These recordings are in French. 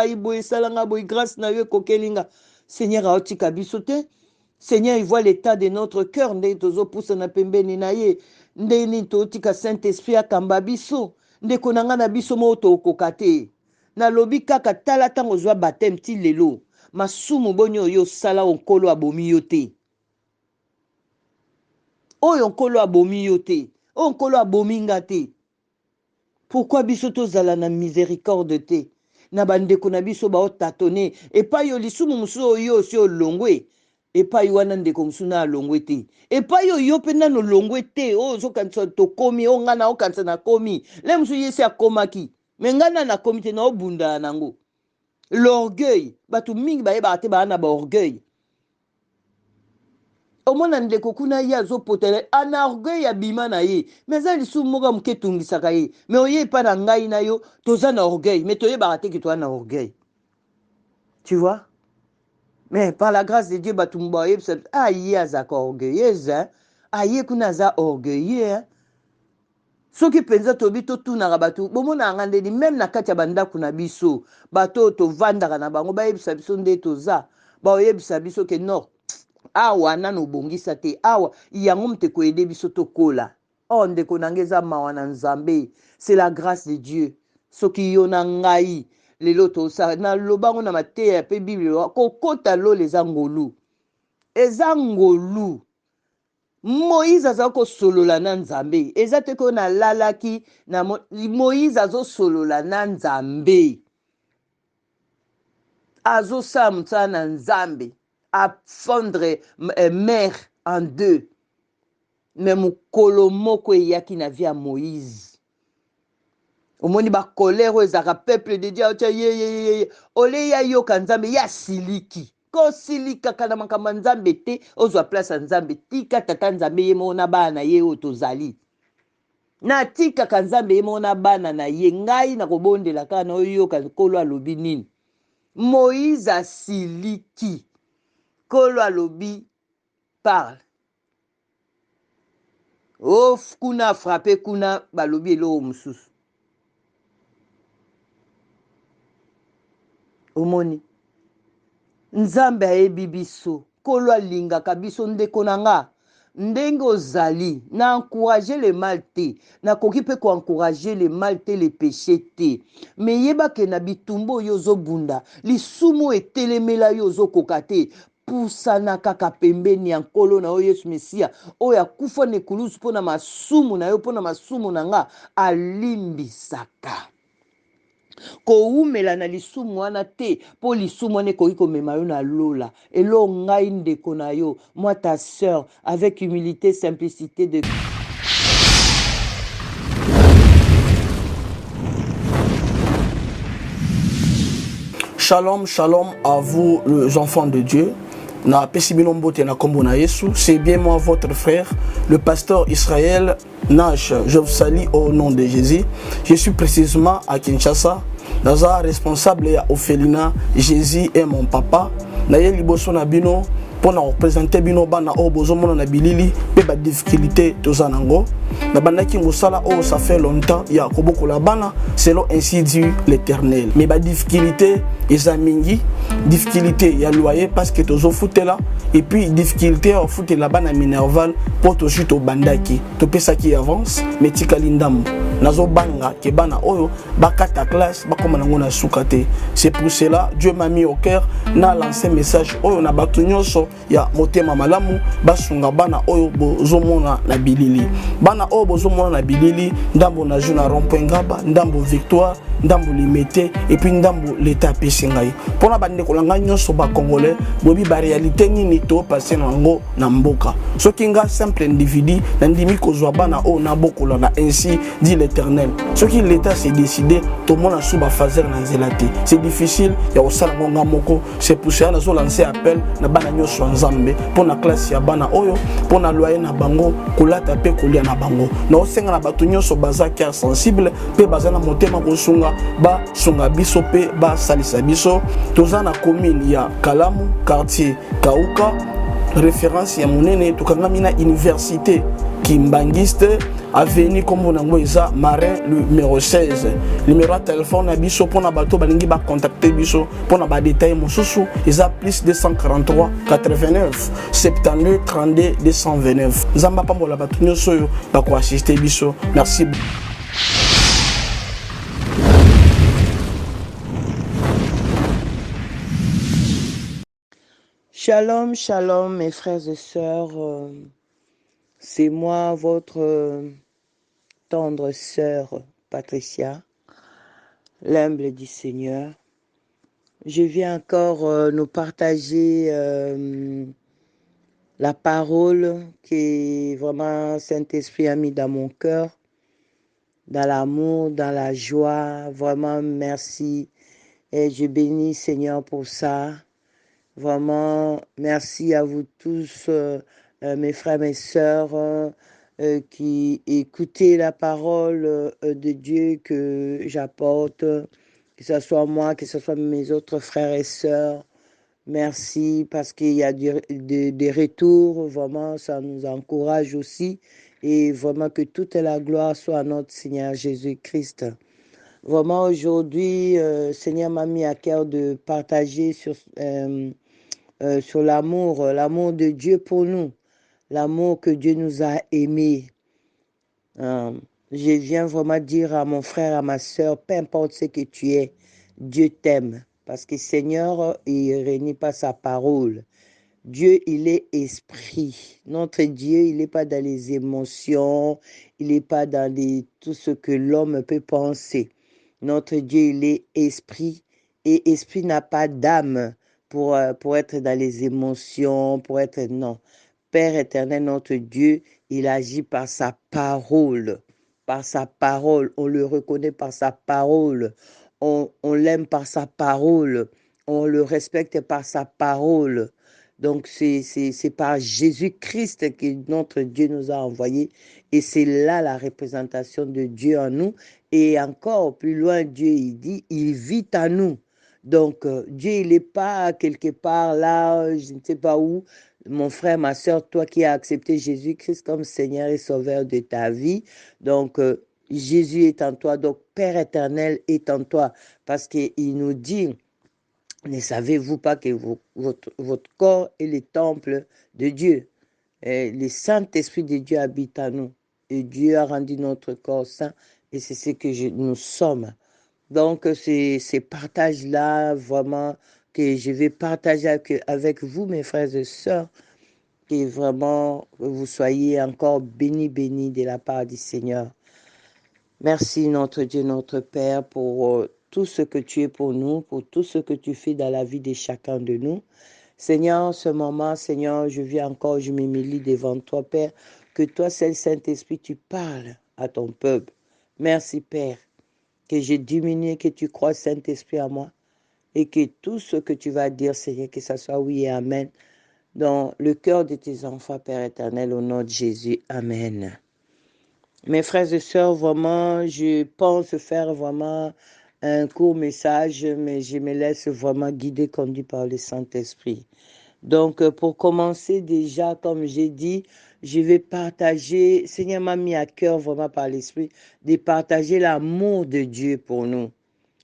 ngai boye salanga boye grâce na yo kokelinga. Seigneur aotika biso te. Seigneur, il voit l'état de notre cœur. Nde tozo pousa na pembeni na ye. Nde ni totika Saint-Esprit akamba biso. Nde konanga na biso mo to kokate. Na lobi kaka tala tango zwa baptême ti lelo. Masumu bonyo yo sala onkolo abomi yo te. Oyo nkolo abomi yo te. Oyo nkolo abomi nga te. Pourquoi biso tozala na miséricorde te? Na bandeko na biso ba otatone. E pa yo lisumu musu yo si olongwe. E pa yo wana ndeko musu na alongwe te. E pa yo yo pe na no longwe te. O zo kanisa to komi. O ngana o kanisa na komi. Le musu yesi akomaki. Me ngana na komi te na obunda nango. L'orgueil. Batu mingi ba yeba ate ba ana ba orgueil. Omona ndeko kuna ye azopotele ana orgueil ya bima na ye mais za lisu moka muke tungisaka ye mais oye pa na ngai na yo toza na orgueil mais toye barate ki toza na orgueil, tu vois. Mais par la grâce de Dieu batumba ye ye azaka orgueilleuse hein aye kuna za orgueilleux hein soki penza tobi to tunaka batu bomona ngandeli même na kati ya bandako na biso bato to vandaka na bango ba yebisa biso nde toza ba oyebisa biso ke non awa nano bongisa te awa yango mte ko aider biso to kola o ndeko nangeza mawa na nzambe. C'est la grâce de Dieu soki yo na ngai lelo to sa na lobango na mateya pe bible ko kota lo les angolu ezangolu Moïse azako solola na nzambe ezate ko na lalaki na Moïse azo solola na nzambe azo samta na nzambe à fondre mer en deux. Mais mukolo moko yaki na via Moïse. Omoni ba colère ezaka peuple de Dieu ye ole ya yo kanzambe ya siliki. Ko silika kana makamba nzambe te ozwa place nzambe tika tata nzambe ye mona bana ye otozali. Na tika kanzambe ye mona bana na ye ngai na kobondela kana oyo kolo alobi nini. Moïse a siliki. Kolo alobi parle. Oh, kuna frappé kuna balobi elo mususu. Omoni. Nzambe ayebi biso. Kolo alingaka biso ndeko nanga. Ndenge ozali. Na encourager le mal te. Na koki pe ko encourager le mal te, le péché te. Mais yeba ke na bitumbo yozo bunda. Lisumu etelemela yozo kokate. Pusana kaka pembeni ya nkolo na oyo Yesu Mesia oya kufa ne kulusu pona masumu na yo pona masumu na nga alimbisaka ko umela na lisumu wana te po lisumu wana ko mema yo na lola elo ngai ndeko na yo moi ta sœur avec humilité simplicité de Shalom, shalom à vous les enfants de Dieu. C'est bien moi votre frère, le pasteur Israël Nash. Je vous salue au nom de Jésus. Je suis précisément à Kinshasa. Naza responsable ya Ophelina, Jésus est mon papa. Naye liboso na bino pour nous représenter bino bana o bozomona na bilili pe ba difficulté tozanango. Na bandaki mosala o ça fait longtemps ya koboko la bana selon ainsi dit l'Éternel. Mais ba difficulté ezamingi, difficulté ya loyer parce que tozo foutela et puis difficulté au foot la bana minerval pour to chuto bandaki. To pesa qui avance mais tikalindam. Nazo banga ke bana oyo bakata classe bakoma nango na sukate. C'est pour cela Dieu m'a mis au cœur na lancé message oyo na batu nyonso ya motema malamu basunga bana oyo bozomona na bilili. Bana oyo bozomona na bilili ndambo na juna rond-point Ngaba, ndambo Victoire, ndambo Limete et puis ndambo l'état pesingai. Pona bande ko langa nyonso ba congolais bobi ba réalité nini to passer nango na mboka. Soki nga simple individu na ndimi ko zwa bana oyo na bokola na ainsi dit l'Éternel. Ce qui l'État s'est décidé, tout le monde a sous fazer na zelate. C'est difficile, ya osala ngonga moko. C'est pour ça na zo lancer appel na bana nyoso nzambe pour na classe ya bana oyo, pour na loyer na bango, kolata pe kolia na bango. Na osenga na batu nyoso baza cœur sensible, pe baza na motema ko sunga, ba sunga biso pe ba salisa biso. Toza na commune ya Kalamu, quartier Kauka. référence ya monene tokangami na université Kimbangiste avenue comme nango eza Marin numéro 16. Numéro de téléphone na biso pona bato balingi ba contacter biso pona ba détail mosusu eza plus 243 89 72 32 229. Nzamba pambola bato nyonso oyo bako assister biso. Merci. Shalom, shalom mes frères et sœurs. C'est moi, votre tendre sœur Patricia, l'humble du Seigneur. Je viens encore nous partager la parole que vraiment Saint-Esprit a mis dans mon cœur, dans l'amour, dans la joie. Vraiment, merci. Et je bénis Seigneur pour ça. Vraiment, merci à vous tous, mes frères, mes sœurs, qui écoutez la parole de Dieu que j'apporte, que ce soit moi, que ce soit mes autres frères et sœurs. Merci parce qu'il y a des retours, vraiment, ça nous encourage aussi. Et vraiment que toute la gloire soit à notre Seigneur Jésus-Christ. Vraiment, aujourd'hui, Seigneur m'a mis à cœur de partager sur l'amour de Dieu pour nous, l'amour que Dieu nous a aimés. Je viens vraiment dire à mon frère, à ma soeur, peu importe ce que tu es, Dieu t'aime. Parce que Seigneur, il ne renie pas sa parole. Dieu, il est esprit. Notre Dieu, il n'est pas dans les émotions, il n'est pas dans tout ce que l'homme peut penser. Notre Dieu, il est esprit. Et esprit n'a pas d'âme pour être dans les émotions, pour être... Non. Père éternel, notre Dieu, il agit par sa parole. Par sa parole. On le reconnaît par sa parole. On l'aime par sa parole. On le respecte par sa parole. Donc, c'est par Jésus-Christ que notre Dieu nous a envoyés. Et c'est là la représentation de Dieu en nous. Et encore plus loin, Dieu, il dit, il vit en nous. Donc, Dieu, il n'est pas quelque part là, je ne sais pas où. Mon frère, ma soeur, toi qui as accepté Jésus-Christ comme Seigneur et Sauveur de ta vie. Donc, Jésus est en toi. Donc, Père éternel est en toi. Parce qu'il nous dit... Ne savez-vous pas que votre corps est le temple de Dieu? Et le Saint-Esprit de Dieu habite en nous. Et Dieu a rendu notre corps saint. Et c'est ce que nous sommes. Donc, c'est ces partages-là, vraiment, que je vais partager avec vous, mes frères et sœurs. Que vraiment, vous soyez encore bénis de la part du Seigneur. Merci, notre Dieu, notre Père, pour tout ce que tu es pour nous, pour tout ce que tu fais dans la vie de chacun de nous. Seigneur, en ce moment, Seigneur, je viens encore, je m'humilie devant toi, Père, que toi, seul Saint-Esprit, tu parles à ton peuple. Merci, Père, que j'ai diminué, que tu crois, Saint-Esprit, à moi, et que tout ce que tu vas dire, Seigneur, que ça soit oui et amen, dans le cœur de tes enfants, Père éternel, au nom de Jésus. Amen. Mes frères et sœurs, vraiment, je pense faire vraiment un court message, mais je me laisse vraiment guider, conduit par le Saint-Esprit. Donc, pour commencer déjà, comme j'ai dit, je vais partager, Seigneur m'a mis à cœur vraiment par l'Esprit, de partager l'amour de Dieu pour nous.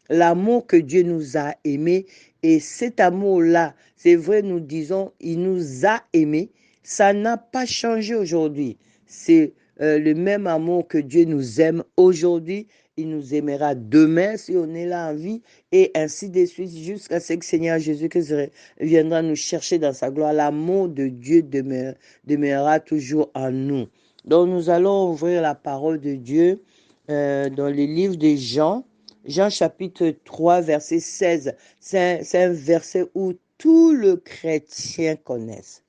L'amour que Dieu nous a aimés. Et cet amour-là, c'est vrai, nous disons, il nous a aimés. Ça n'a pas changé aujourd'hui. C'est le même amour que Dieu nous aime aujourd'hui. Il nous aimera demain si on est là en vie. Et ainsi de suite jusqu'à ce que Seigneur Jésus-Christ viendra nous chercher dans sa gloire. L'amour de Dieu demeurera toujours en nous. Donc nous allons ouvrir la parole de Dieu dans le livre de Jean. Jean chapitre 3, verset 16. C'est un verset où tous les chrétiens connaissent.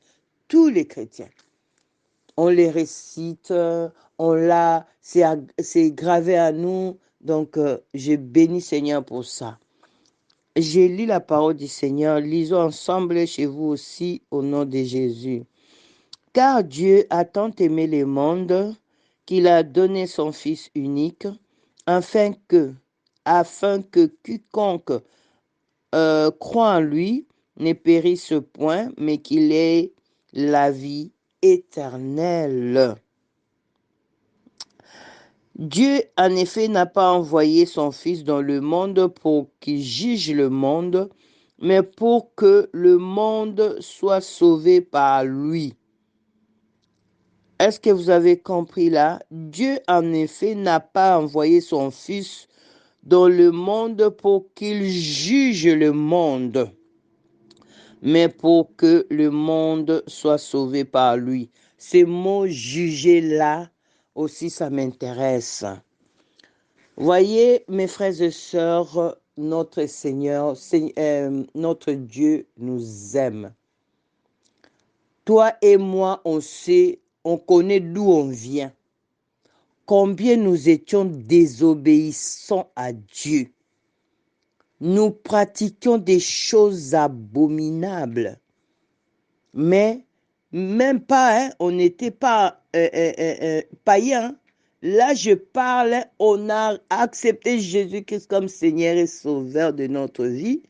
Tous les chrétiens. On les récite, c'est gravé à nous. Donc, je bénis Seigneur pour ça. J'ai lu la parole du Seigneur. Lisons ensemble chez vous aussi au nom de Jésus. Car Dieu a tant aimé le monde qu'il a donné son Fils unique, afin que quiconque croit en lui ne périsse point, mais qu'il ait la vie éternelle. Dieu, en effet, n'a pas envoyé son Fils dans le monde pour qu'il juge le monde, mais pour que le monde soit sauvé par lui. Est-ce que vous avez compris là? Dieu, en effet, n'a pas envoyé son Fils dans le monde pour qu'il juge le monde, mais pour que le monde soit sauvé par lui. Ces mots juger là aussi, ça m'intéresse. Voyez, mes frères et sœurs, notre Seigneur, notre Dieu nous aime. Toi et moi, on sait, on connaît d'où on vient. Combien nous étions désobéissants à Dieu. Nous pratiquions des choses abominables. Mais même pas, on n'était pas païens. Là, je parle, on a accepté Jésus-Christ comme Seigneur et Sauveur de notre vie,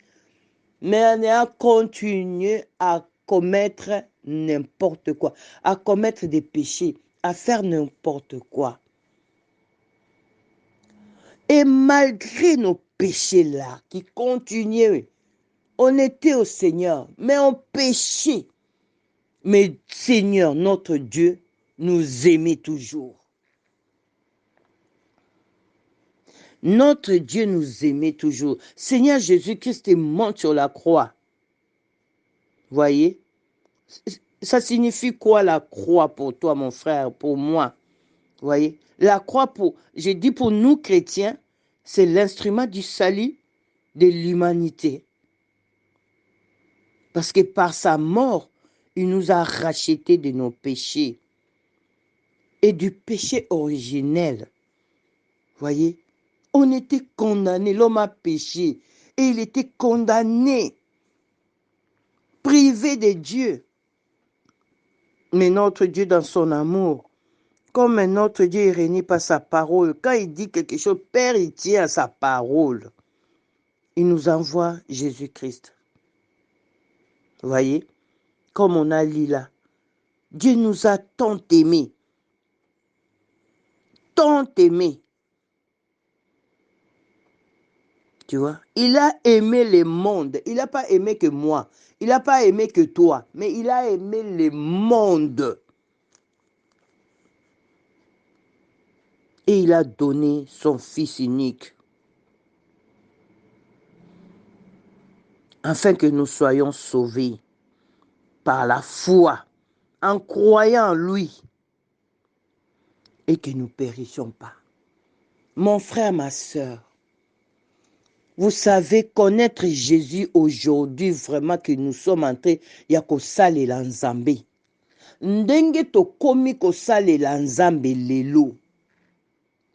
mais on a continué à commettre n'importe quoi, à commettre des péchés, à faire n'importe quoi. Et malgré nos péchés-là qui continuaient, on était au Seigneur, mais on péchait. Mais Seigneur, notre Dieu, nous aimait toujours. Notre Dieu nous aimait toujours. Seigneur Jésus-Christ est mort sur la croix. Voyez? Ça signifie quoi la croix pour toi, mon frère, pour moi? Voyez? La croix, j'ai dit pour nous chrétiens, c'est l'instrument du salut de l'humanité. Parce que par sa mort, il nous a rachetés de nos péchés et du péché originel. Voyez? On était condamné, l'homme a péché et il était condamné, privé de Dieu. Mais notre Dieu, dans son amour, comme notre Dieu est régné par sa parole, quand il dit quelque chose, Père, il tient à sa parole. Il nous envoie Jésus-Christ. Vous voyez? Comme on a lu là. Dieu nous a tant aimés. Tant aimés. Tu vois? Il a aimé le monde. Il n'a pas aimé que moi. Il n'a pas aimé que toi. Mais il a aimé le monde. Et il a donné son Fils unique. Afin que nous soyons sauvés par la foi, en croyant en lui. Et que nous ne périssions pas. Mon frère, ma soeur, vous savez, connaître Jésus aujourd'hui, vraiment que nous sommes entrés, il y a kosalela nzambe. Ndenge tokomi kosalela nzambe lelo.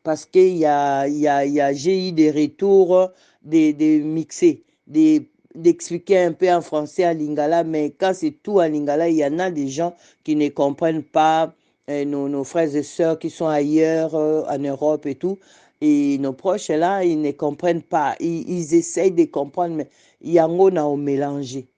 Parce que j'ai eu des retours, des mixés, d'expliquer un peu en français à Lingala, mais quand c'est tout à Lingala, il y en a des gens qui ne comprennent pas, nos frères et sœurs qui sont ailleurs, en Europe et tout. Et nos proches là, ils ne comprennent pas. Ils essayent de comprendre, mais il y a un mélangé.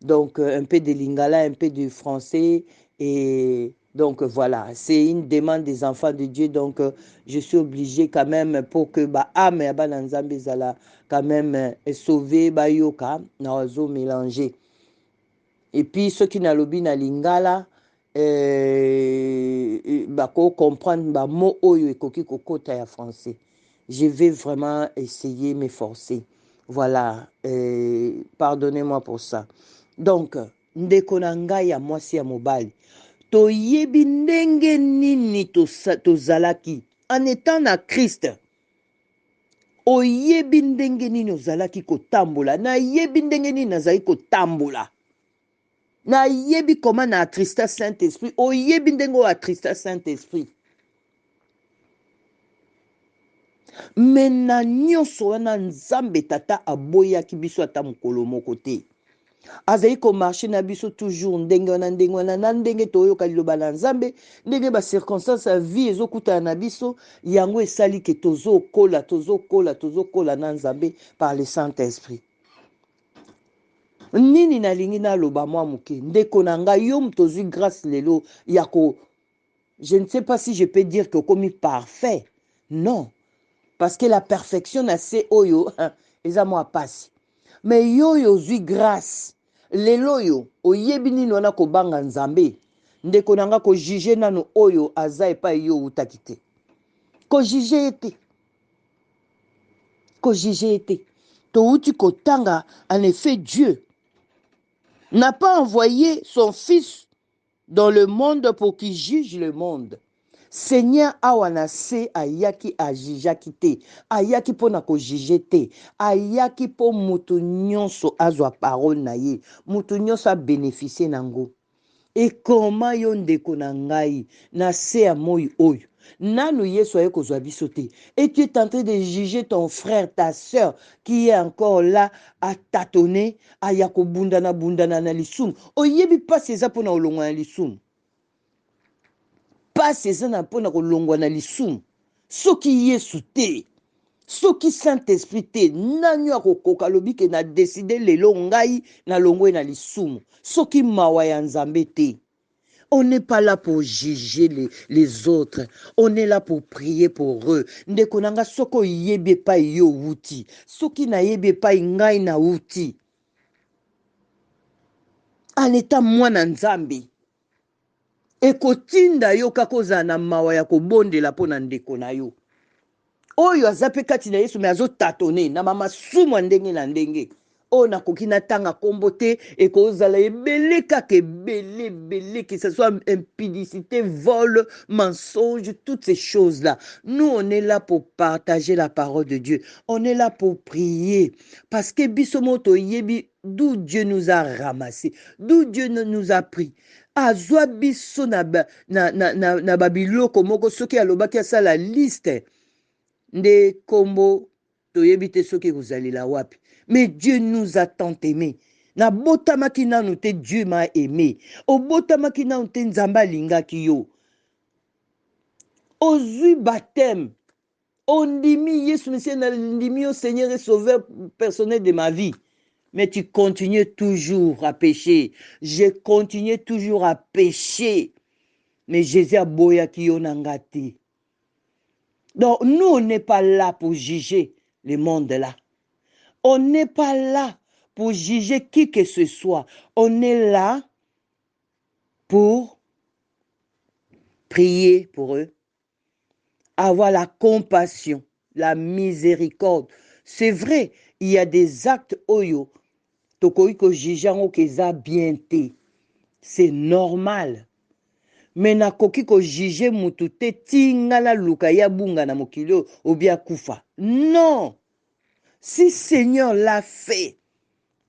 Donc, un peu de lingala, un peu de français. Et donc, voilà. C'est une demande des enfants de Dieu. Donc, je suis obligée quand même pour que âme et Nzambe zala quand même sauver yoka na mélanger. Et puis, ceux qui n'alobi na lingala, comprendre mot oyo ekoki kokota ya français. Je vais vraiment essayer m'efforcer. Voilà, pardonnez-moi pour ça. Donc, ndeko na ngai ya mwasi ya mobali, toyebi ndenge nini tozalaki en étant na Christ. Oyebi ndenge nini ozalaki kotambola, na yebi ndenge nini nazali kotambola. Na yebi comment na attrista Saint-Esprit. Oyebi ndenge attrista Saint-Esprit. Mais na nyonso wana Nzambe tata aboyaki biso ata mokolo moko te. Azali ko marcher na biso toujours ndenge wana na ndenge toyoka liloba na Nzambe, ndenge ba circonstances ya vie ezokutana na biso, yango esali ke tozokola na Nzambe par le Saint-Esprit. nini nalingi naloba mwa moke ndeko na ngai yo moto ozwi grâce lelo ya ko je ne sais pas si je peux dire que komi parfait non parce que la perfection na se oyo eza mwa pasi mais yo oyo ozwi grâce lelo oyo oyebi nini wana kobanga nzambe ndeko na nga kojuge nano oyo aza epai yo outaki te kojuge ye te kojuge ye te touti kotanga en effet Dieu n'a pas envoyé son fils dans le monde pour qu'il juge le monde. Seigneur awanase ayaki ajijaki te, ayaki pona ko juge te, ayaki po mutu nyonso azwa parole na ye, mutu nyonso a bénéficier nango. Et comment yo ndeko na ngai na se ya moi oyo nanu Yesu aye kozwa biso te. Et tu es en train de juger ton frère, ta sœur qui est encore là à tâtonner, aya ko bundana na lisumu. Oyebi pas eza pona olongwa na lisumu. Pas eza na pona kolongwa na lisumu. Soki Yesu te. Soki Saint-Esprit te, nani akokoka lobi ke na décider lelo ngai na longwe na lisumu. Soki mawa ya nzambe te. On n'est pas là pour juger les autres. On est là pour prier pour eux. Ndeko nanga soko yebe pa yo wuti. Soki na yebe pa ngai na wuti. En état mwana nzambe. Ekotinda yo kakoza na mawa ya kobondela pona ndeko na yo. Oyo azape kati na Yesu me azo tatone na mama sumu ndenge na ndenge. O na kokina tanga kombote et kozala ebele kaka ebele que ce soit impudicité, vol, mensonge, toutes ces choses-là. Nous on est là pour partager la parole de Dieu. On est là pour prier parce que bisomoto yebi d'où Dieu nous a ramassé, d'où Dieu nous a pris. Azwa biso na babiloko moko soki alobaki asa la liste nde kombo toyebi te soki kozalila wapi. Mais Dieu nous a tant aimés. Na botama ki nanu te Dieu m'a aimé. O botama ki nanu te nzamba linga ki yo. Ozui baptême. Ondimi Yesu Messie na ndimi au Seigneur et Sauveur personnel de ma vie. Mais tu continues toujours à pécher. Je continue toujours à pécher. Mais Jésus a boya ki yo nangati. Donc nous on n'est pas là pour juger le monde là. On n'est pas là pour juger qui que ce soit. On est là pour prier pour eux, avoir la compassion, la miséricorde. C'est vrai, il y a des actes oyo, tokoiko jijango keza bien te. C'est normal. Mais na koki ko juger mutu te tingala luka ya bunga na mokilio obia kufa. Non. Si Seigneur l'a fait,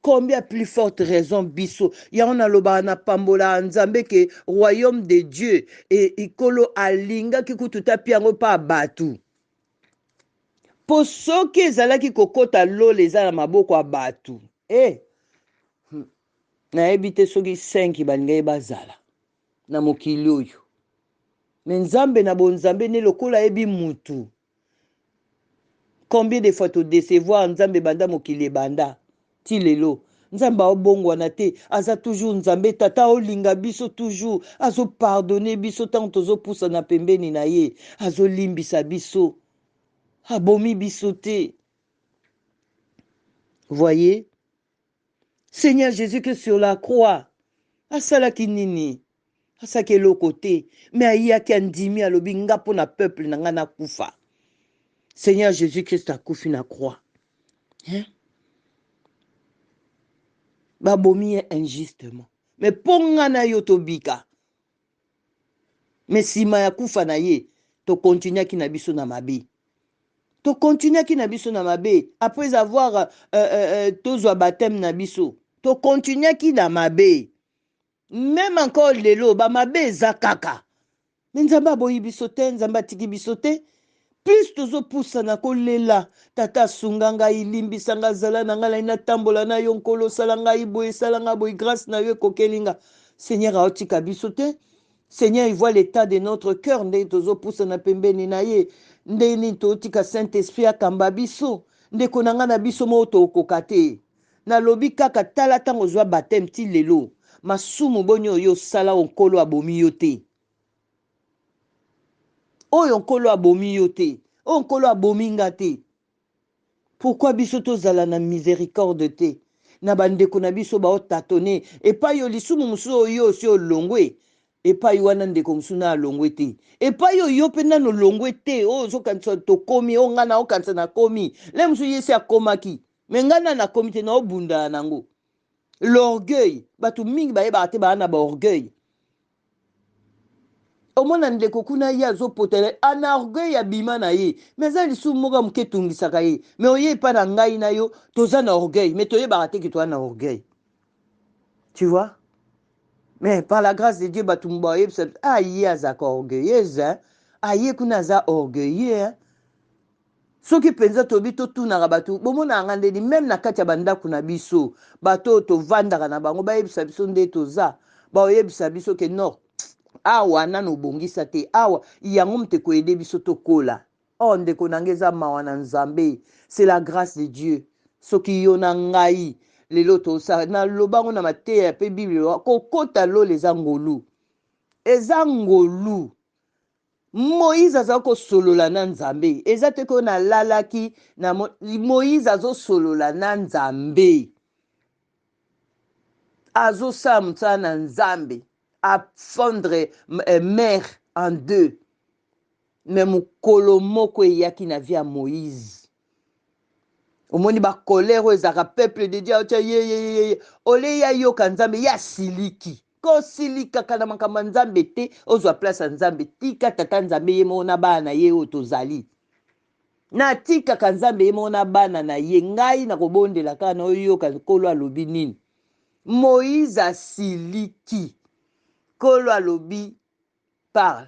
combien plus forte raison biso ya on a loba na pambola nzambe ke royaume de Dieu et ikolo alinga ki kututa piango pa batu. Po soki ezalaki kokota lole eza na maboko ya batu. Na ebite soki 5 balinga bazala na mokili oyo. Mais nzambe na bonzambe ne lokola ebi mutu. Combien de fois tu décevoir nzambe banda mokili banda ti lelo nzambe obongwa na te aza toujours nzambe tata olinga biso toujours azo pardonner biso tant tozo poussa na pembeni na ye azo limbisa biso abomi biso te. Voyez, Seigneur Jésus que sur la croix asalaki nini asaki lo côté mais ayaki andimi alobi nga pona peuple na nga na kufa. Seigneur Jésus-Christ a koufi na croix. Hein? Babomi injustement. Mais ponga na yo tobika. Mais sima ya kufa na ye, to continue ki na biso na mabe. To continue ki na biso na mabe. Après avoir tozwa baptême na biso. To continue ki na mabe. Même encore lelo, ba mabe zakaka. Mais nzamba boyi biso te, nzamba tiki biso te. Plus tozo poussa na kolela tata sunganga ilimbisa nga zala na nga ina tambola na yo nkolo salanga iboye salanga boy grâce na yo kokelinga. Seigneur aotika biso te. Seigneur il voit l'état de notre cœur nde tozo poussa na pembeni na ye nde ni totika Saint-Esprit akamba biso nde konanga na biso mo to kokate nalobi kaka tala tango zwa baptême ti lelo masumu boni oyo sala onkolo abomi yo te oyo onkolo abomi yo te oyo onkolo abomi nga te. Pourquoi biso tozala na miséricorde te na bandeko na biso baotatone epai yo lisumu mosusu oyo osi olongwe epai wana ndeko mosusu na alongwe te epai oyo mpe nano olongwe te oyo ozokanisa tokomi oyo nga na okanisa nakomi le mosusu ye si akomaki me nga na nakomi te na obundana nango. L'orgueil bato mingi bayebaka te baa na baorgueil omona ndeko kuna ye azopotela ana orgueil ya bima na ye me eza lisumu moko moke etungisaka ye me oye epa na ngai na yo toza na orgueil me toyebaka te ke toza na orgueil. Tu vois? Mais par la grâce de Dieu bato mbo bayebisa ye azaka orgueilleuse aye kuna aza orgueilleux soki mpenza tobi totunaka bato bomonaka ndeni meme na kati ya bandako na biso bato tovandaka na bango bayebisa biso nde toza baoyebisa biso ke non awa nano obongisa te awa yango mute koyede biso tokola ndeko nange eza mawa na nzambe. C'est la grâce de Dieu soki yo na ngai lelo tosala na lobango na mateya mpe bible kokota lolo eza ngolu Moïse aza kosolola na nzambe eza te ko na lalaki na Moïse azosolola na nzambe azosala mosala na nzambe à fondre mer en deux. Mais mokolo moko eyaki na vie ya Moïse omoni ba colère oyo ezaka peuple de Dieu ye ole ya yoka nzambe ya siliki kosilikaka na makambo nzambe te ozwa place ya nzambe tika tata nzambe ye mona bana ye oyo tozali na tikaka nzambe ye mona bana na ye ngai na kobondela kaka na oyoka nkolo alobi nini. Moïse asiliki kolo alobi parle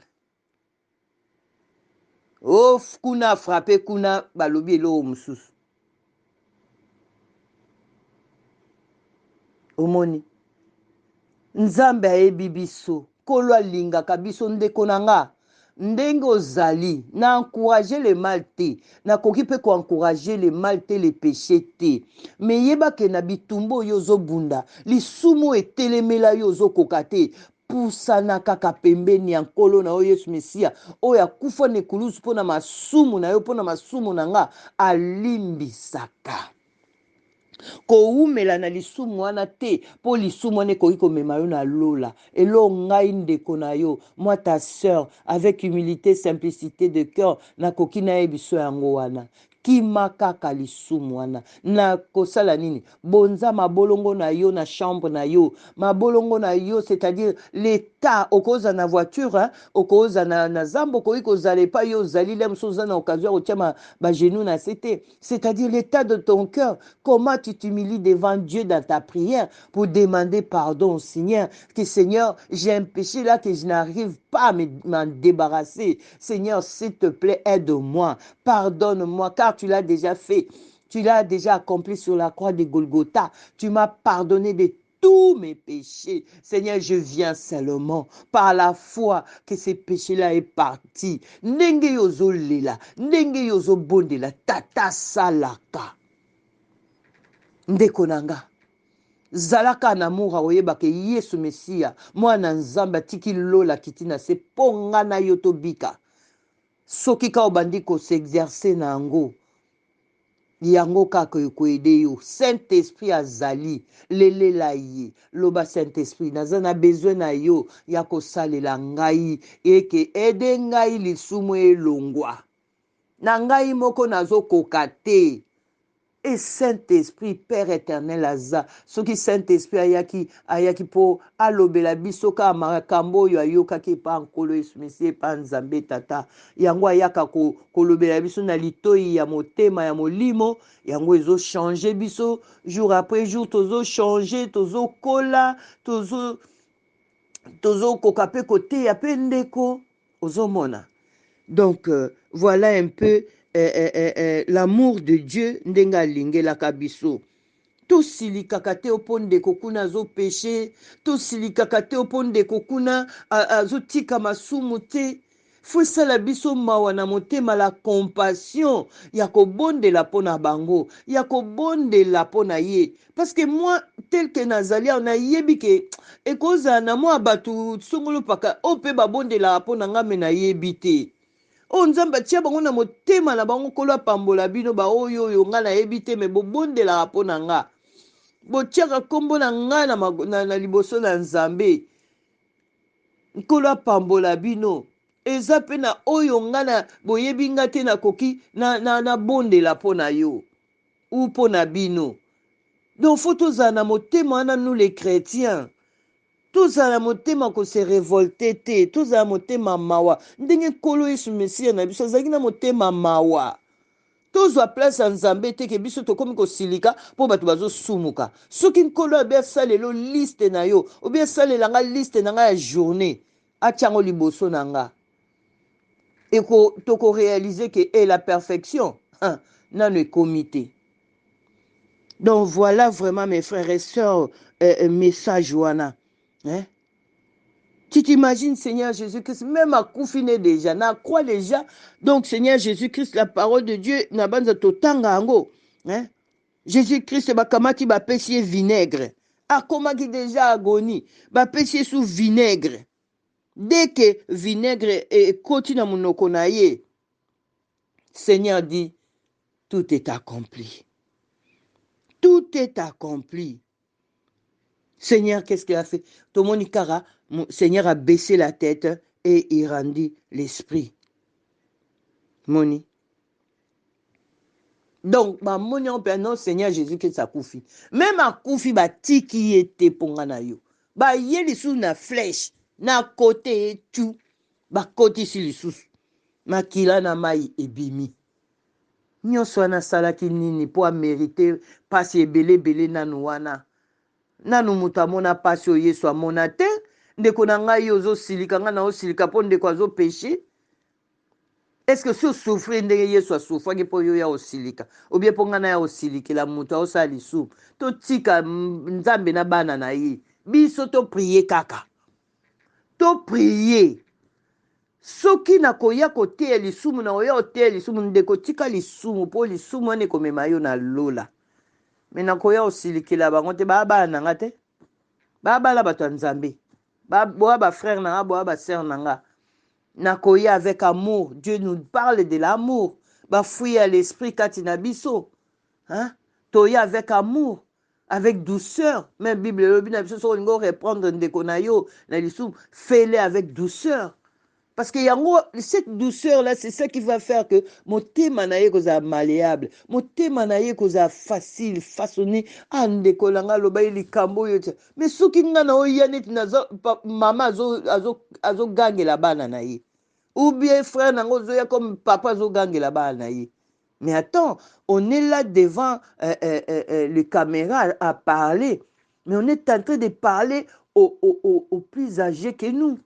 kuna frappé kuna balobi eloko mosusu omoni nzambe ayebi biso kolo alingaka biso ndeko na nga ndenge ozali na encourager le mal te nakoki mpe koencourager le mal te le péché te me yebake na bitumba oyo ozobunda lisumu etelemela yo ozokoka te pusana kaka pembeni ya nkolo na oyo Yesu Mesia oyo akufa na ekulusu mpona masumu na yo mpona masumu na nga alimbisaka koumela na lisumu wana te po lisumu wana ekoki komema yo na lola elo ngai ndeko na yo moi ta sœur avec humilité simplicité de cœur nakoki na ye biso yango wana kima kaka lisumu wana na kosala nini bonza mabolongo na yo na chambre na yo mabolongo na yo c'est-à-dire l'état okoza na voiture okoza na zambo okoki kozala epai yo ozali le mosusu oza na occasion ya kotia bagenou na se te c'est-à-dire l'état de ton cœur comment tu t'humilies devant Dieu dans ta prière pour demander pardon au Seigneur que Seigneur j'ai un péché là que je n'arrive pas à m'en débarrasser. Seigneur s'il te plaît aide-moi pardonne-moi car tu l'as déjà fait. Tu l'as déjà accompli sur la croix de Golgotha. Tu m'as pardonné de tous mes péchés. Seigneur, je viens seulement par la foi que ce péché-là est parti. Ndenge yozo lela, ndenge yozo bondela, tata salaka. Ndeko nanga. Zalaka na amour oyebake Yesu Mesia, mwana nzambe atiki lola kitina se ponga na yotobika. Soki ka obandi ko s'exercer na yango yango kaka ekoyede yo Saint-Esprit azali lelela ye loba Saint-Esprit naza na besoin na yo ya kosalela ngai eke ede ngai lisumu elongwa na ngai moko nazokoka te. Et Saint-Esprit, Père éternel aza, soki Saint-Esprit ayaki po alobela biso ka makambo oyo ayokaki pa nkolo Yesu Mesia pa nzambe tata yango ayaka kolobela biso na litoi ya motema ya molimo yango ezo changer biso jour après jour tozo changer tozo kola tozo koka pe kote ya pe ndeko ozomona. Donc voilà un peu l'amour de Dieu ndenga lingelaka biso. To silikaka te oponde kokuna zo péché, to silikaka te oponde kokuna azo tika masumu te. faut sala biso mawa na motema la compassion ya kobondela pona bango ya kobondela pona ye parce que moi tel que nazali na yebi ke ekozala na mwa bato songolo paka o pe babondela pona nga me na yebi te o nzambe atia bango na motema na bango kolo apambola bino ba oyo oyo nga nayebi te me bobondelaka pona nga botiaka nkombo na nga na liboso na nzambe nkolo apambola bino eza mpe na oyo nga na boyebi nga te nakoki na bondela mpo na yo ou mpo na bino donc fo tozala na motema wana nous les chrétiens tozala na motema kose révolte te tozala motema mawa ndenge nkolo yesu mesiya na biso azalaki na motema mawa tozwa place ya nzambe te ke biso tokomi kosilika mpo bato bazosumuka soki nkolo abe asalelo liste na yo obi asalela nga liste na nga ya journée atiango liboso na nga tokoréalize ke la perfection nano ekomi te. Donc voilà vraiment mes frères et sœurs message wana Tu t'imagines Seigneur Jésus-Christ même à Koufine déjà na croix déjà donc Seigneur Jésus-Christ la parole de Dieu na banza totanga ango Jésus-Christ bakamati bapesi vinaigre akomaki déjà agonie bapesi sous vinaigre dès que vinaigre ekoti na munoko na ye Seigneur dit tout est accompli. Tout est accompli. Seigneur, qu'est-ce qu'il a fait? Tomonikara, Seigneur a baissé la tête et il rendit l'esprit. Moni. Donc, moni on peut non Seigneur Jésus que ça koufi. Même à koufi ba tiki était pongana yo. Ba yeli sous na flèche, na côté tout. Ba côté si li sous. Makila na mai ebimi. Nyonso wana salaki nini po amérite pasi ebele nanu wana nanu mutu amona pasi oyo Yesu amona te ndeko na ngai ozosilika nga na osilika mpo ndeko azopeshe est-ce que si osouffrir ndenge Yesu asouffraki mpo yo ya osilika obie mpo nga na ya osilikela mutu aosala lisumu totika nzambe na bana na ye biso toprie kaka toprie soki nakoya koteya lisumu na oya oteya lisumu ndeko tika lisumu po lisumu wana ekomema yo na lola me nakoya osilikela bango te babala na nga te babala bato ya nzambe boya bafrère na nga boya basœur na nga nakoya avec amour. Dieu nous parle de l'amour bafui ya l'esprit kati na biso toya avec amour avec douceur même Bible elobi na biso soki olingi reprendre ndeko na yo na lisumu fais-le avec douceur. Parce que cette douceur-là, c'est ça qui va faire que mon thème est malléable, mon thème est facile, façonné, ande kolanga loba ili kambo yote. Mais ce qui n'a na oyanet nazo maman azo gange la bana na ye. Ou bien frère nango zoya comme papa azo gange la bana na ye. Mais attends, on est là devant les caméras à parler, mais on est en train de parler aux plus âgés que nous.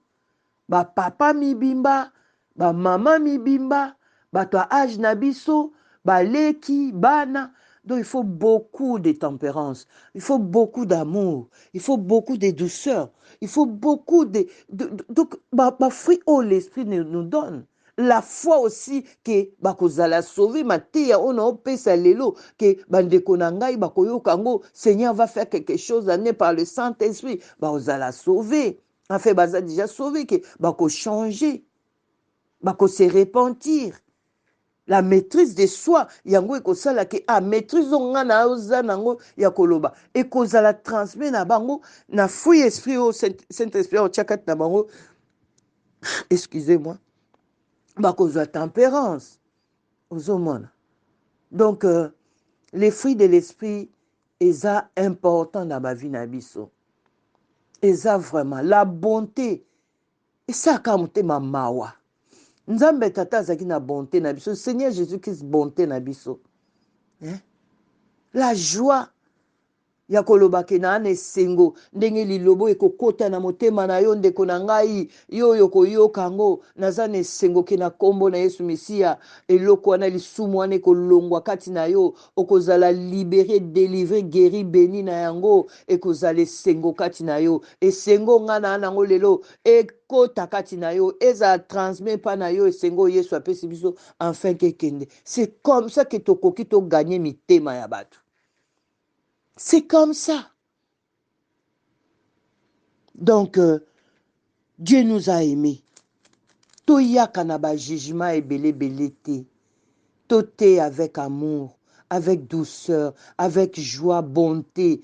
Ba papa mibimba, ba mama mibimba, ba to âge na biso, ba leki, bana. Donc il faut beaucoup de tempérance, il faut beaucoup d'amour, il faut beaucoup de douceur, il faut beaucoup donc ba fruit oh l'esprit nous donne. La foi aussi que bakozala sauver matia on a pesa lelo que bandeko na ngai bakoyoka ngo Seigneur va faire quelque chose amené par le Saint-Esprit, bakozala sauver. En fait, baza déjà sauvé que bako changer, bako se repentir. La maîtrise de soi, yango ekosala ke maîtrise nga na oza nango ya koloba. Ekozala transmet na bango na fruit esprit au Saint-Esprit au tchakat na bango. Excusez-moi. Bako za tempérance. Ozomona. Donc les fruits de l'esprit eza important dans ma vie na biso. Et ça vraiment la bonté et ça comme ma mawa nzambe tata zaki na bonté na biso Seigneur Jésus-Christ bonté na biso la joie ya kolobake na ana esengo ndenge lilobo ekokota na motema na yo ndeko na ngai yo oyo koyoka yango naza na esengo ke na nkombo na Yesu Mesiya eloko wana lisumu wana ekolongwa kati na yo okozala libéré délivré guéri béni na yango ekozala esengo kati na yo esengo nga na nango lelo ekota kati na yo ezala transmet pa na yo esengo Yesu apesi biso enfin kekende. C'est comme ça que tokoki toganye mitema ya bato. C'est comme ça. Donc, Dieu nous a aimés. Toyaka na ba jugement et belé te. Toté avec amour, avec douceur, avec joie, bonté.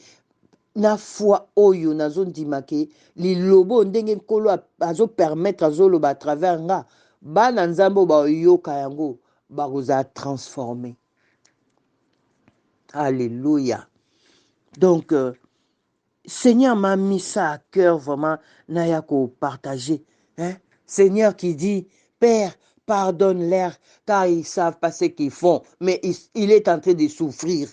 Na foi oyo nazo ndimake lilobo ndenge nkolo azo permettre azoloba à travers nga bana nzambo ba yoka yango ba koza transformer. Alléluia. Donc, Seigneur m'a mis ça à cœur vraiment, Nayako partager. Hein? Seigneur qui dit, Père, pardonne-leur, car ils ne savent pas ce qu'ils font. Mais il est en train de souffrir.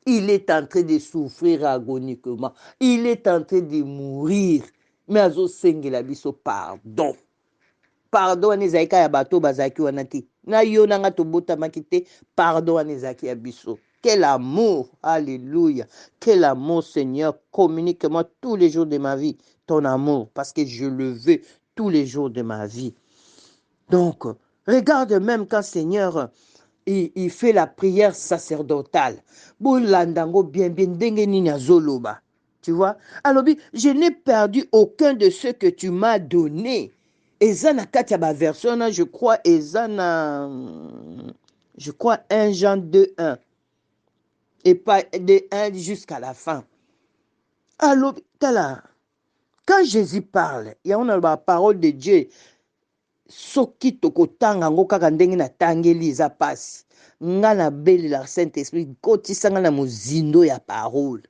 Il est en train de souffrir agoniquement. Il est en train de mourir. Mais azo sengela biso pardon. Pardon anezaki ya bato bazaki wana te. Na yo nanga tobota makite pardon anezaki ya biso. Quel amour, alléluia. Quel amour, Seigneur. Communique-moi tous les jours de ma vie ton amour, parce que je le veux tous les jours de ma vie. Donc, regarde même quand Seigneur, il fait la prière sacerdotale. Bolandango bien denge nini azoloba. Tu vois? Alors, je n'ai perdu aucun de ceux que tu m'as donné. Ezana Katiaba version, je crois, Ezana, je crois 1 Jean 2, 1. Et pas de 1 jusqu'à la fin. Alors, quand Jésus parle, il y a la parole de Dieu. Soki tokotanga ngo kaka ndenge na tangeli eza pasi. Nga na beli la Saint-Esprit kotisa nga na mozindo ya parole.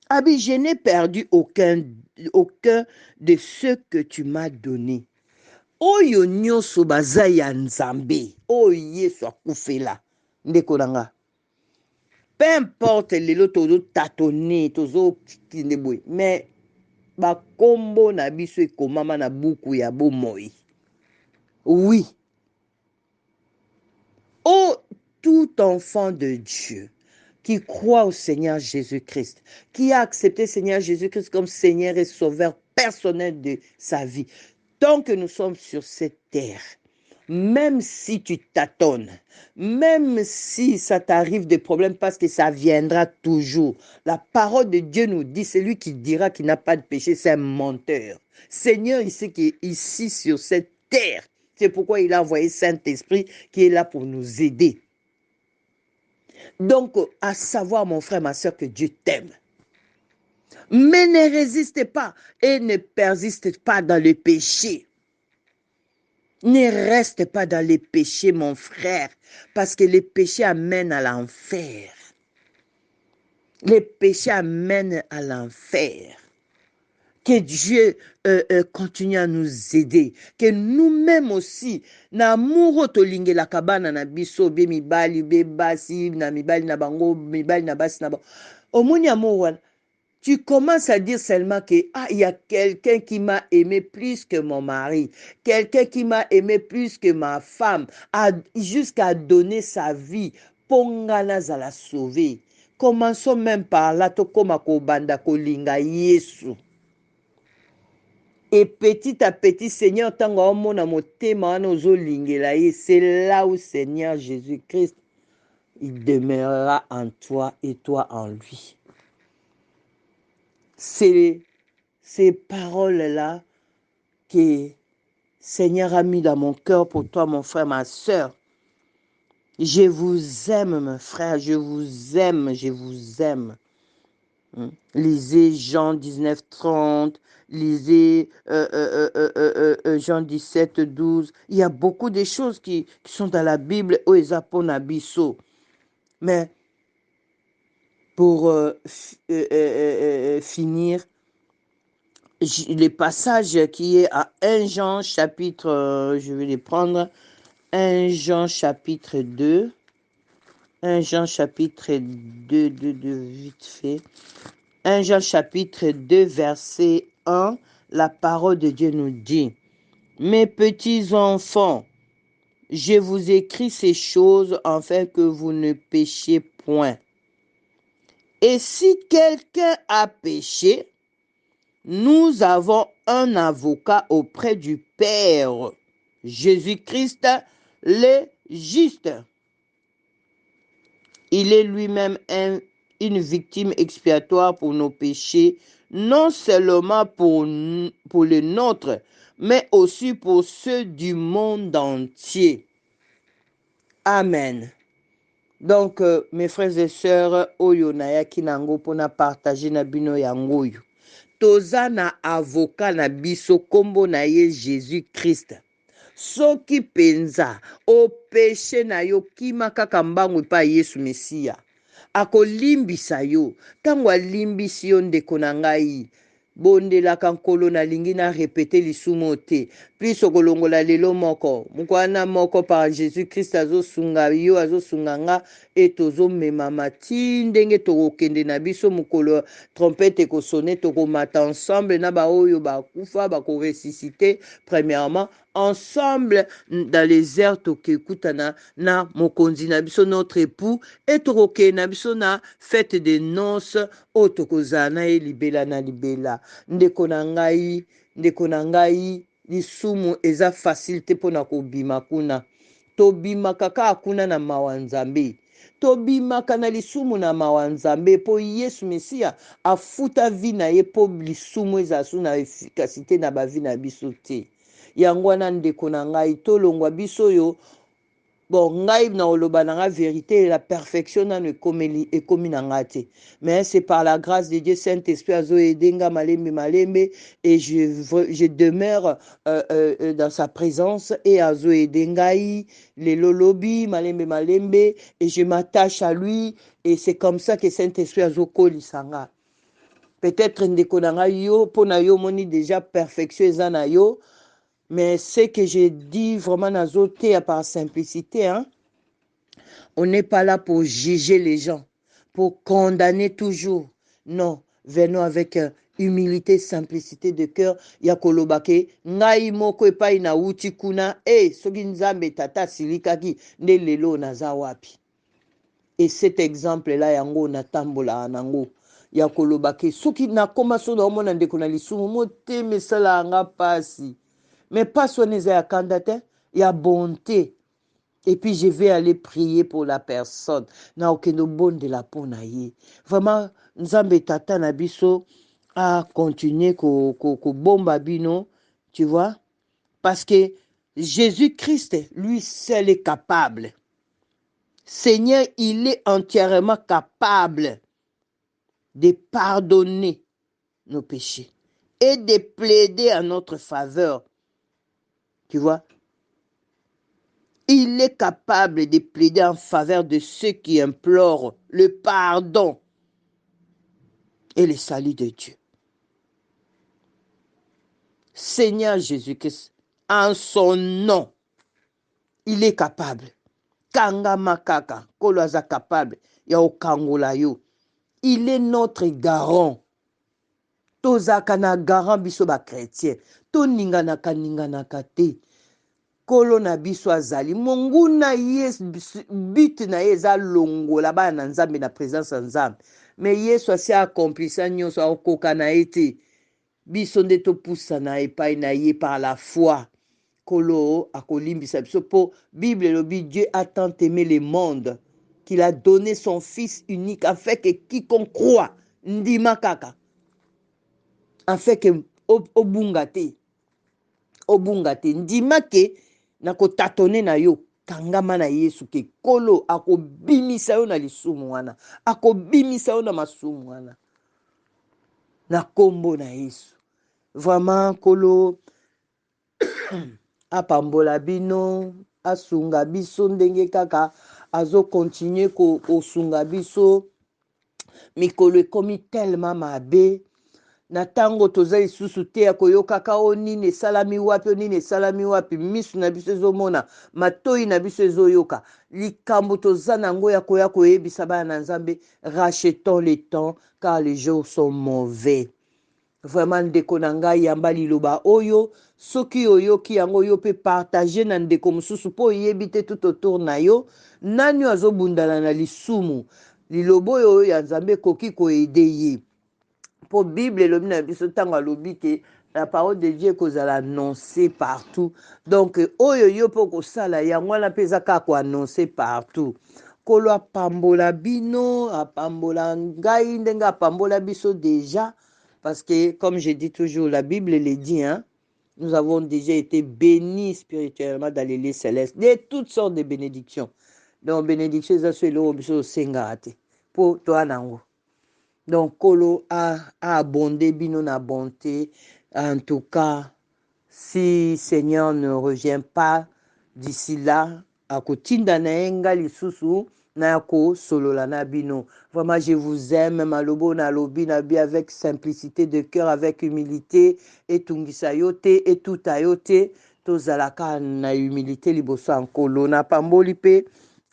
Abi, je n'ai perdu aucun de ceux que tu m'as donné. Oyo nyoso baza ya Nzambe. Oyo Yesu akufela. Ndeko nanga. Peu importe lelo tozo tâtonner, tozo kindeboy, mais ba kombo na biso ekomama na buku ya bomoi. Oui. Oh, tout enfant de Dieu qui croit au Seigneur Jésus-Christ, qui a accepté Seigneur Jésus-Christ comme Seigneur et Sauveur personnel de sa vie, tant que nous sommes sur cette terre, même si tu tâtonnes, même si ça t'arrive des problèmes, parce que ça viendra toujours. La parole de Dieu nous dit, celui qui dira qu'il n'a pas de péché, c'est un menteur. Seigneur, il sait qu'il est ici sur cette terre. C'est pourquoi il a envoyé Saint-Esprit qui est là pour nous aider. Donc, à savoir, mon frère, ma soeur, que Dieu t'aime. Mais ne résiste pas et ne persiste pas dans le péché. Ne reste pas dans les péchés, mon frère, parce que les péchés amènent à l'enfer. Les péchés amènent à l'enfer. Que Dieu continue à nous aider. Que nous-mêmes aussi, na muro to lingela kabana na biso be mibali be basi na mibali na bango mibali na basi na bango. Omoni amour. Tu commences à dire seulement que il y a quelqu'un qui m'a aimé plus que mon mari, quelqu'un qui m'a aimé plus que ma femme, jusqu'à donner sa vie pour nga la sauver. Commençons même par là, to koma ko banda ko linga Yesu. Et petit à petit, Seigneur, tango mona motema nozo lingela ye, c'est là où Seigneur Jésus-Christ, il demeurera en toi et toi en lui. C'est ces paroles-là que Seigneur a mis dans mon cœur pour toi, mon frère, ma soeur. Je vous aime, mon frère, je vous aime, je vous aime. Lisez Jean 19, 30, lisez Jean 17, 12. Il y a beaucoup de choses qui sont dans la Bible, mais pour finir, le passage qui est à 1 Jean chapitre, je vais les prendre, 1 Jean chapitre 2, 1 Jean chapitre 2, vite fait. 1 Jean chapitre 2, verset 1, la parole de Dieu nous dit, « Mes petits enfants, je vous écris ces choses afin que vous ne péchiez point. Et si quelqu'un a péché, nous avons un avocat auprès du Père, Jésus-Christ le juste. Il est lui-même une victime expiatoire pour nos péchés, non seulement pour les nôtres, mais aussi pour ceux du monde entier. » Amen. Donc, mes frères et sœurs, oyo nayaki nango pona partager na bino yango oyo. Toza na avocat na biso kombo na ye Jésus-Christ. Soki penza o péché na yo kima kaka mbangu pa Yesu Mesia. Akolimbisa yo. Tango alimbisi yo ndeko na ngai. Bondelaka nkolo na lingi na répéter lisumu te. Puis okolongola lelo moko. Mukwana moko par Jésus-Christ azosunga yo azosunga nga et tozomema mati ndenge tokokende na biso mukolo trompette ekosone tokomata ensemble na baoyo bakufa bakoressusciter premièrement ensemble dans les airs tokekutana na mokonzi na biso notre époux et tokokende na biso na fête de noces o tokozala na ye libela na libela. Ndeko na ngai lisumu eza facile te mpona kobima kuna. Tobimaka kaka kuna na mawa Nzambe. Tobimaka na lisumu na mawa Nzambe po Yesu Mesia afuta vi na ye po lisumu ezasu na efficacité na bavi na biso te. Yango wana ndeko na ngai tolongwa biso yo. Bon, ngai na oloba na nga vérité, la perfection nanu ekomi na nga te. Mais c'est par la grâce de Dieu, Saint-Esprit azo edenga malembe et je demeure dans sa présence et azo edengai le lolobi malembe et je m'attache à lui et c'est comme ça que Saint-Esprit azo kolisanga. Peut-être ndeko na nga yo pona yo moni déjà perfection eza na yo. Mais ce que j'ai dit vraiment nazoté par simplicité, hein? On n'est pas là pour juger les gens, pour condamner toujours. Non, venons avec humilité, simplicité de cœur. Yakolobake, ngai moko epai na uti kuna, soki nzambe tata silikaki, ne lelo naza wapi. Et cet exemple-là, yango natambola anango. Yakolobake, soki nakoma so na omona ndeko na lisumu, mote mesala anga pasi. Mais pas sonner à candidat, il y a bonté. Et puis je vais aller prier pour la personne. Na okeno bon de la ponaye. Vraiment, Nzambe tata na biso a continué ko bomba bino, tu vois? Parce que Jésus-Christ, lui seul est capable. Seigneur, il est entièrement capable de pardonner nos péchés et de plaider en notre faveur. Tu vois, il est capable de plaider en faveur de ceux qui implorent le pardon et le salut de Dieu. Seigneur Jésus-Christ, en son nom, il est capable. Kanga makaka, koloaza capable, ya okangola yo. Il est notre garant. Tozaka na garant biso ba chrétien. To ninganaka te. Kolo na biso azali monguna yes but na eza longola ba na Nzambe na présence ya Nzambe. Mais Yesu asi accomplissa nyonso akoka na ete biso nde topusa na epai na ye par la foi. Kolo akolimbisa biso po Bible lobi Dieu a tant aimé le monde qu'il a donné son fils unique afin que quiconque croit ndima kaka afin que obungate ndima ke na kotatone na yo kangama na Yesu ke kolo akobimisa yo na lisumu wana akobimisa yo na masumu wana na kombo na Yesu. Vraiment kolo apambola bino asunga biso ndenge kaka azo continuer ko sunga biso mikolo ekomi tellement mabe na tango toza lisusu te ya koyokaka o nini esalami wapi o nini esalami wapi misu na biso ezomona matoi na biso ezoyoka likambo toza nango ya koya koyebisa bana na nzambe rachetons le temps car les jours sont mauvais. Vraiment ndeko na ngai yamba liloba oyo soki oyoki yango yo pe partager na ndeko mosusu po yebi te tout autour na yo nani azobundana na lisumu liloba oyo ya nzambe koki koede ye po Bible elobi na biso ntango alobi ke la parole de Dieu kozala annoncée partout donc oyo yo po kosala yango wana mpe eza kaka koannonce partout kolo apambola bino apambola ngai ndenge apambola biso déjà. Parce que, comme je dis toujours, la Bible le dit, hein, nous avons déjà été bénis spirituellement dans les lieux célestes, de toutes sortes de bénédictions. Donc, bénédiction, ça c'est le sengate pour toi, nango. Donc, Kolo a abondé, bino na bonté. En tout cas, si Seigneur ne revient pas d'ici là, à kotinda na enga lisusu, Nako solola na bino. Vraiment, je vous aime, malobo na lobi na bi avec simplicité de cœur, avec humilité, et tungisa yote, et tout ayote, to zalaka na humilité liboso ankolo na pamboli pe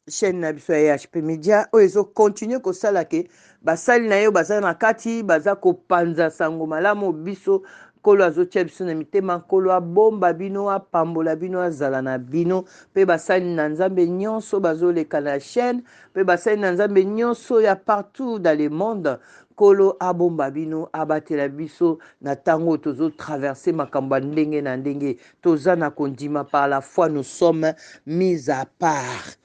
chaîne na biso ya HP Media oyo ezo continue kosala ke basali na yo baza na kati baza kopanza sango malamu biso kolo azotia biso na mitema kolo abomba bino apambola bino azala na bino pe basali na nzambe nyonso bazoleka na chaîne pe basali na nzambe nyonso ya partout dans le monde kolo abomba bino abatela biso na tango tozo traverser makambo ndenge na ndenge toza na kondima par la foi nous sommes mis à part.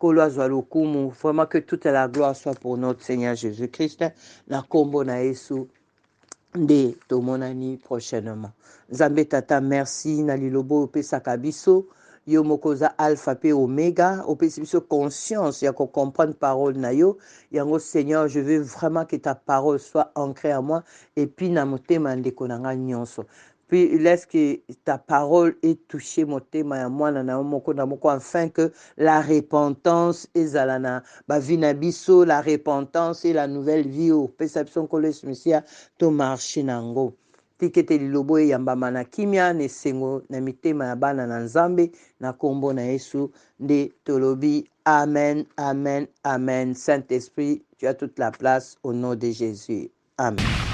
Vraiment que toute la gloire soit pour notre Seigneur Jésus-Christ. Na kombo na Yesu nde tomonani prochainement. Nzambe tata merci na lilobo opesaka biso yo mokoza alpha pe omega opesi biso conscience ya ko comprendre parole na yo yango Seigneur je veux vraiment que ta parole soit ancrée en moi et puis na motema ndeko na nga nyonso. Puis laisse que ta parole ait touché mon thème à moi afin que la repentance ezalana bavina biso la repentance et la nouvelle vie au perception koles mesia to marcher nango tikete lilobo yambama na kimia ne sengo na mitema ya bana na nzambe na kombo na Yesu nde tolobi amen amen amen. Saint-Esprit tu as toute la place au nom de Jésus amen.